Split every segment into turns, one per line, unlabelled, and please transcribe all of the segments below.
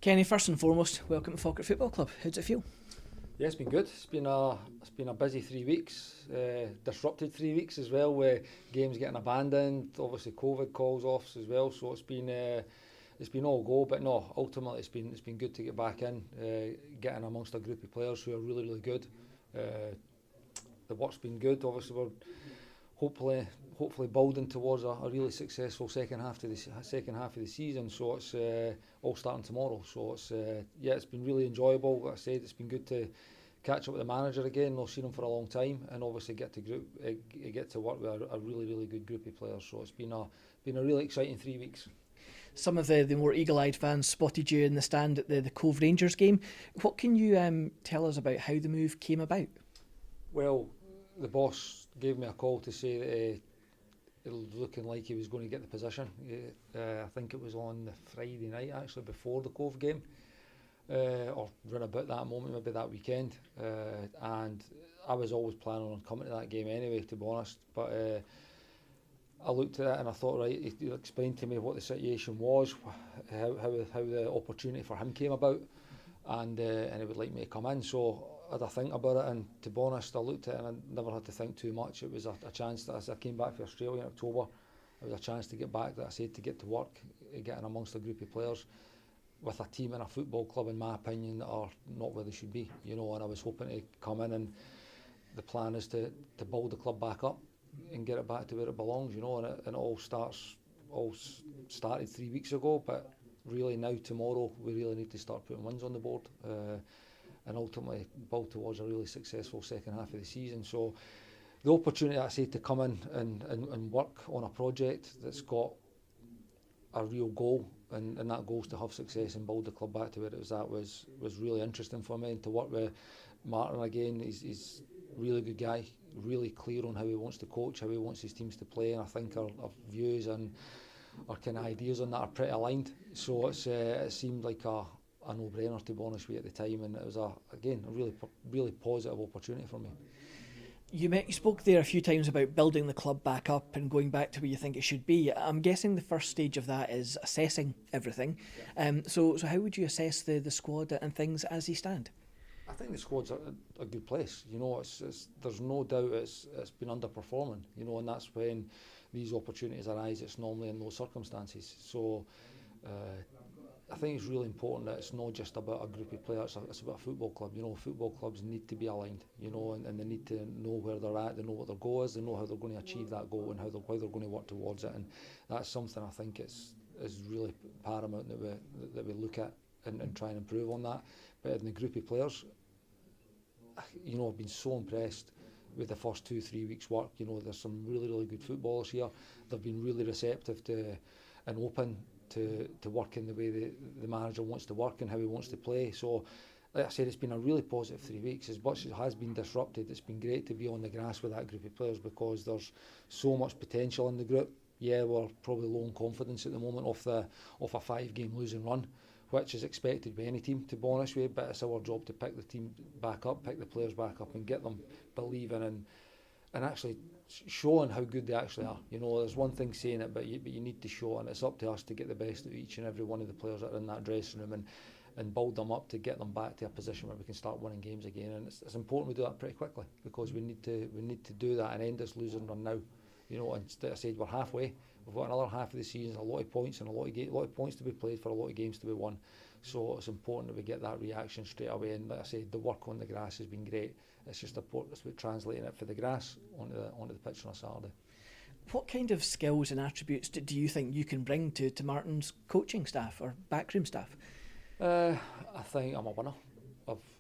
Kenny, first and foremost, welcome to Falkirk Football Club. How does it feel?
Yeah, it's been good. It's been a busy 3 weeks, disrupted 3 weeks as well, with games getting abandoned. Obviously, COVID calls off as well, so it's been all go. But no, ultimately it's been good to get back in, getting amongst a group of players who are really good. The work's been good. Obviously, we're hopefully building towards a really successful second half of the season. So it's all starting tomorrow. So it's been really enjoyable. Like I said, it's been good to catch up with the manager again. Not seen him for a long time, and obviously get to work with a really good group of players. So it's been a really exciting 3 weeks.
Some of the more eagle-eyed fans spotted you in the stand at the Cove Rangers game. What can you tell us about how the move came about?
Well, the boss gave me a call to say that it was looking like he was going to get the position. I think it was on the Friday night, actually, before the Cove game, or round about that moment, maybe that weekend. And I was always planning on coming to that game anyway, to be honest. But I looked at it and I thought, right, he explained to me what the situation was, how the opportunity for him came about, and he would like me to come in. So I had a think about it, and to be honest, I looked at it and I never had to think too much. It was a chance that, as I came back from Australia in October, it was a chance to get back, that I said, to get to work, getting amongst a group of players with a team and a football club, in my opinion, that are not where they should be, and I was hoping to come in, and the plan is to build the club back up and get it back to where it belongs, and it all started 3 weeks ago, but really now, tomorrow, we really need to start putting wins on the board, and ultimately build towards a really successful second half of the season. So the opportunity, I say, to come in and work on a project that's got a real goal, and that goal is to have success and build the club back to where it was at, was really interesting for me. And to work with Martin again, he's a really good guy, really clear on how he wants to coach, how he wants his teams to play, and I think our views and our kind of ideas on that are pretty aligned. So it seemed like a no-brainer, to be honest with you, at the time, and it was a really positive opportunity for me.
You spoke there a few times about building the club back up and going back to where you think it should be. I'm guessing the first stage of that is assessing everything.
Yeah.
So how would you assess the squad and things as they stand?
I think the squad's a good place. There's no doubt it's been underperforming. And that's when these opportunities arise. It's normally in those circumstances. So I think it's really important that it's not just about a group of players. It's about a football club. Football clubs need to be aligned. And they need to know where they're at. They know what their goal is. They know how they're going to achieve that goal and how they're going to work towards it. And that's something I think is really paramount that we look at and try and improve on that. But in the group of players, I've been so impressed with the first 2-3 weeks' work. There's some really good footballers here. They've been really receptive to and open to working the way the manager wants to work and how he wants to play. So, like I said, it's been a really positive 3 weeks. As much as it has been disrupted, it's been great to be on the grass with that group of players, because there's so much potential in the group. Yeah, we're probably low in confidence at the moment off a 5-game losing run, which is expected by any team, to be honest with you, but it's our job to pick the team back up, pick the players back up, and get them believing and actually showing how good they actually are. There's one thing saying it, but you need to show, and it's up to us to get the best of each and every one of the players that are in that dressing room, and build them up to get them back to a position where we can start winning games again. And it's important we do that pretty quickly, because we need to do that and end this losing run now. And I said, we're halfway. We've got another half of the season, a lot of points, and a lot of points to be played for, a lot of games to be won. So it's important that we get that reaction straight away. And like I said, the work on the grass has been great. It's just important about translating it for the grass onto the pitch on a Saturday.
What kind of skills and attributes do you think you can bring to Martin's coaching staff or backroom staff?
I think I'm a winner.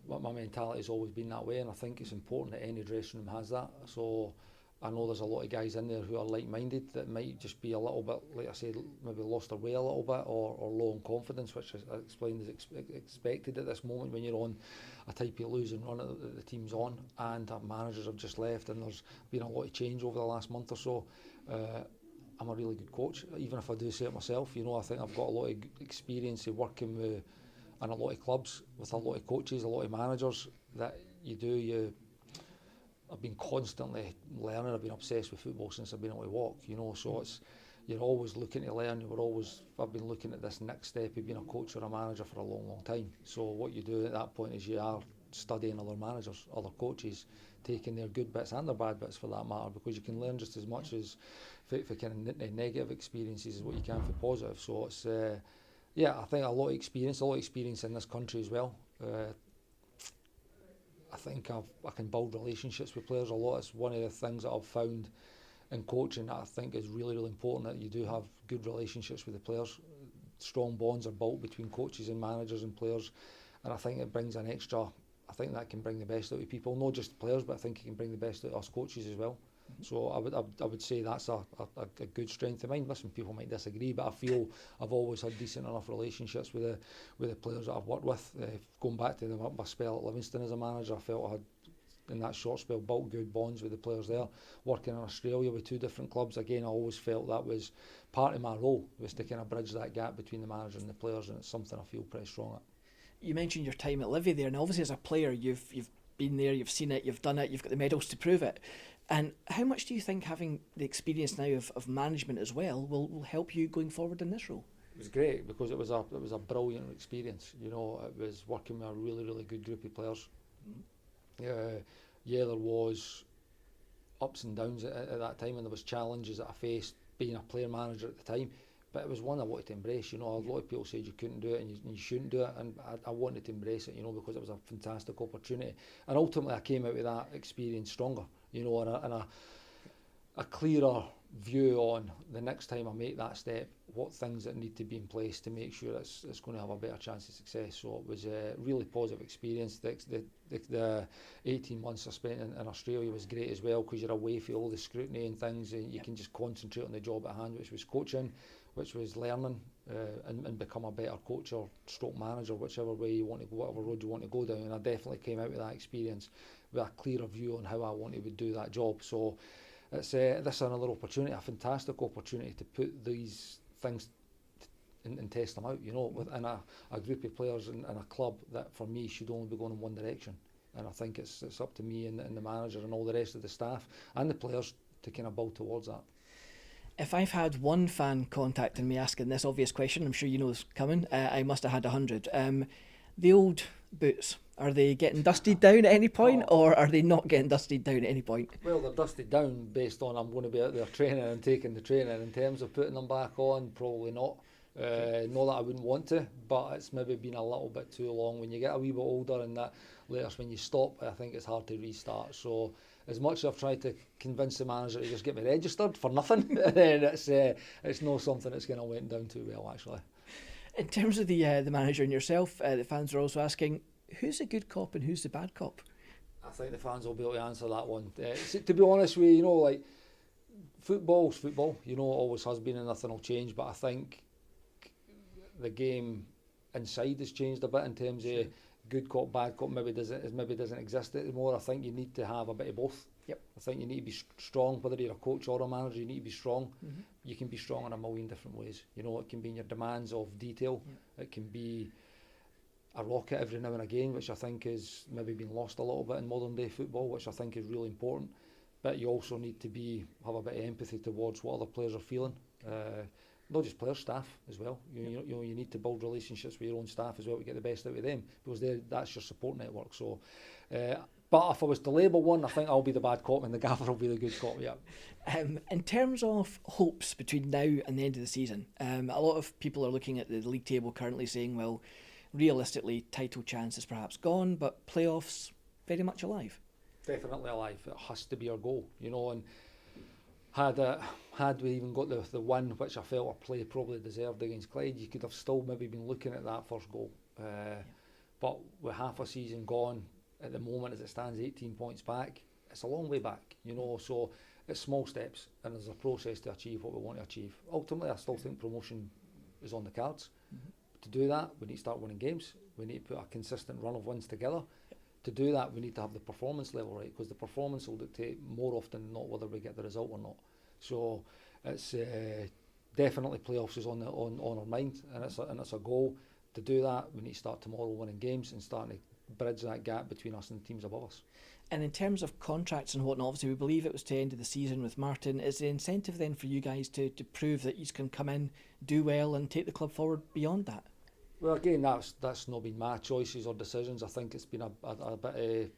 My mentality has always been that way, and I think it's important that any dressing room has that. So I know there's a lot of guys in there who are like-minded that might just be a little bit, like I said, maybe lost their way a little bit, or low in confidence, which I explained is expected at this moment when you're on a type of losing run that the team's on, and our managers have just left, and there's been a lot of change over the last month or so. I'm a really good coach, even if I do say it myself. I think I've got a lot of experience of working with in a lot of clubs with a lot of coaches, a lot of managers. That I've been constantly learning. I've been obsessed with football since I've been able to walk, so you're always looking to learn. I've been looking at this next step of being a coach or a manager for a long, long time. So what you do at that point is you are studying other managers, other coaches, taking their good bits and their bad bits for that matter, because you can learn just as much as for kind of negative experiences as what you can for positive. So it's I think a lot of experience in this country as well. I think I can build relationships with players a lot. It's one of the things that I've found in coaching that I think is really, really important, that you do have good relationships with the players. Strong bonds are built between coaches and managers and players, and I think it brings an extra. I think that can bring the best out of people, not just players, but I think it can bring the best out of us coaches as well. So I would say that's a good strength of mine. Listen, people might disagree, but I feel I've always had decent enough relationships with the players that I've worked with. Going back to my spell at Livingston as a manager, I felt I had, in that short spell, built good bonds with the players there. Working in Australia with 2 different clubs, again, I always felt that was part of my role, was to kind of bridge that gap between the manager and the players, and it's something I feel pretty strong at.
You mentioned your time at Livy there, and obviously as a player, you've been there, you've seen it, you've done it, you've got the medals to prove it. And how much do you think having the experience now of management as well will help you going forward in this role?
It was great because it was a brilliant experience. You know, it was working with a really, really good group of players. There was ups and downs at that time, and there was challenges that I faced being a player manager at the time. But it was one I wanted to embrace. You know, a lot of people said you couldn't do it and you shouldn't do it, and I wanted to embrace it, you know, because it was a fantastic opportunity. And ultimately I came out with that experience stronger, you know, and a clearer view on the next time I make that step, what things that need to be in place to make sure it's going to have a better chance of success. So it was a really positive experience. The 18 months I spent in Australia was great as well, because you're away from all the scrutiny and things, and you can just concentrate on the job at hand, which was coaching, which was learning and become a better coach or stroke manager, whichever way you want to go, whatever road you want to go down. And I definitely came out with that experience with a clearer view on how I wanted to do that job. So it's this is another opportunity, a fantastic opportunity to put these things and test them out, you know, within a group of players and a club that for me should only be going in one direction. And I think it's up to me and the manager and all the rest of the staff and the players to kind of build towards that.
If I've had one fan contacting me asking this obvious question, I'm sure you know it's coming, I must have had 100. The old boots, are they getting dusted down at any point, or are they not getting dusted down at any point?
Well, they're dusted down based on I'm going to be out there training and taking the training. In terms of putting them back on, probably not. Not that I wouldn't want to, but it's maybe been a little bit too long. When you get a wee bit older, and that later when you stop, I think it's hard to restart. So as much as I've tried to convince the manager to just get me registered for nothing, then it's not something that's going to went down too well, actually.
In terms of the manager and yourself, the fans are also asking, who's the good cop and who's the bad cop?
I think the fans will be able to answer that one. To be honest with you, you know, like, football's football, you know, it always has been, and nothing will change, but I think the game inside has changed a bit in terms of good cop, bad cop maybe doesn't exist anymore. I think you need to have a bit of both.
Yep.
I think you need to be strong, whether you're a coach or a manager, you need to be strong.
Mm-hmm.
You can be strong in a million different ways. You know, it can be in your demands of detail. It can be a rocket every now and again, which I think is maybe been lost a little bit in modern day football, which I think is really important. But you also need to have a bit of empathy towards what other players are feeling. Not just players, staff as well. You know, you need to build relationships with your own staff as well to get the best out of them, because that's your support network. So, but if I was to label one, I think I'll be the bad cop and the gaffer will be the good cop. Yeah.
In terms of hopes between now and the end of the season, a lot of people are looking at the league table currently saying, well, realistically, title chance is perhaps gone, but playoffs very much alive.
Definitely alive. It has to be our goal, you know. And had we even got the win, which I felt our play probably deserved against Clyde, you could have still maybe been looking at that first goal. But with half a season gone, at the moment as it stands, 18 points back, it's a long way back, you know. So it's small steps, and there's a process to achieve what we want to achieve. Ultimately, I still think promotion is on the cards. Mm-hmm. To do that, we need to start winning games. We need to put a consistent run of wins together. To do that, we need to have the performance level right, because the performance will dictate more often than not whether we get the result or not. So it's definitely playoffs is on our mind, and it's a goal. To do that, we need to start tomorrow winning games and starting to bridge that gap between us and the teams above us.
And in terms of contracts and whatnot, obviously we believe it was to the end of the season with Martin. Is the incentive then for you guys to prove that you can come in, do well and take the club forward beyond that?
Well, again, that's not been my choices or decisions. I think it's been a bit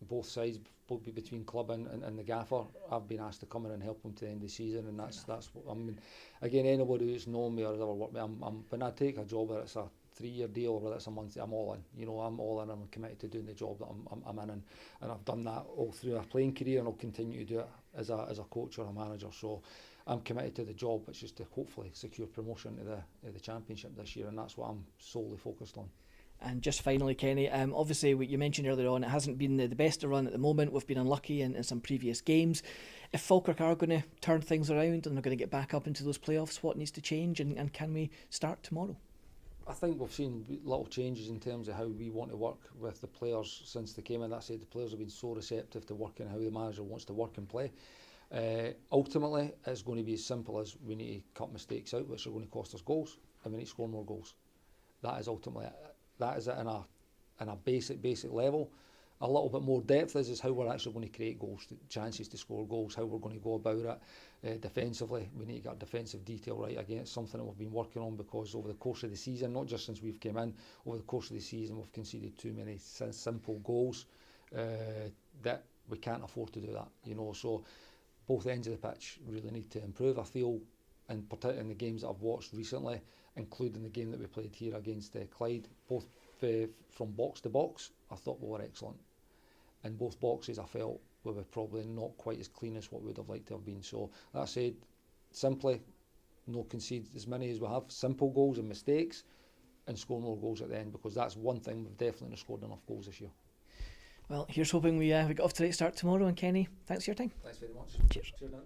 both sides, both between club and the gaffer. I've been asked to come in and help them to the end of the season, and that's what I mean. Again, anybody who's known me or has ever worked with me, when I take a job, whether it's a 3-year deal or whether it's a month, I'm all in. You know, I'm all in. I'm committed to doing the job that I'm in, and I've done that all through a playing career, and I'll continue to do it as a coach or a manager. So I'm committed to the job, which is to hopefully secure promotion to the Championship this year, and that's what I'm solely focused on.
And just finally, Kenny, obviously what you mentioned earlier on, it hasn't been the best of run at the moment. We've been unlucky in some previous games. If Falkirk are going to turn things around and they're going to get back up into those playoffs, what needs to change, and can we start tomorrow?
I think we've seen little changes in terms of how we want to work with the players since they came in. That said, the players have been so receptive to working how the manager wants to work and play. Ultimately, it's going to be as simple as we need to cut mistakes out, which are going to cost us goals, and we need to score more goals. That is ultimately that is it in a basic level. A little bit more depth is how we're actually going to create goals, chances to score goals, how we're going to go about it. Defensively, we need to get defensive detail right. Again, it's something that we've been working on, because over the course of the season, not just since we've came in, over the course of the season we've conceded too many simple goals that we can't afford to do that. You know, so both ends of the pitch really need to improve. I feel, in particular in the games that I've watched recently, including the game that we played here against Clyde, both from box to box, I thought we were excellent. In both boxes, I felt we were probably not quite as clean as what we would have liked to have been. So that said, simply no concede as many as we have, simple goals and mistakes, and score more goals at the end, because that's one thing we've definitely not scored enough goals this year.
Well, here's hoping we get off to the right start tomorrow. And Kenny, thanks for your time.
Thanks very much.
Cheers.
Cheers now.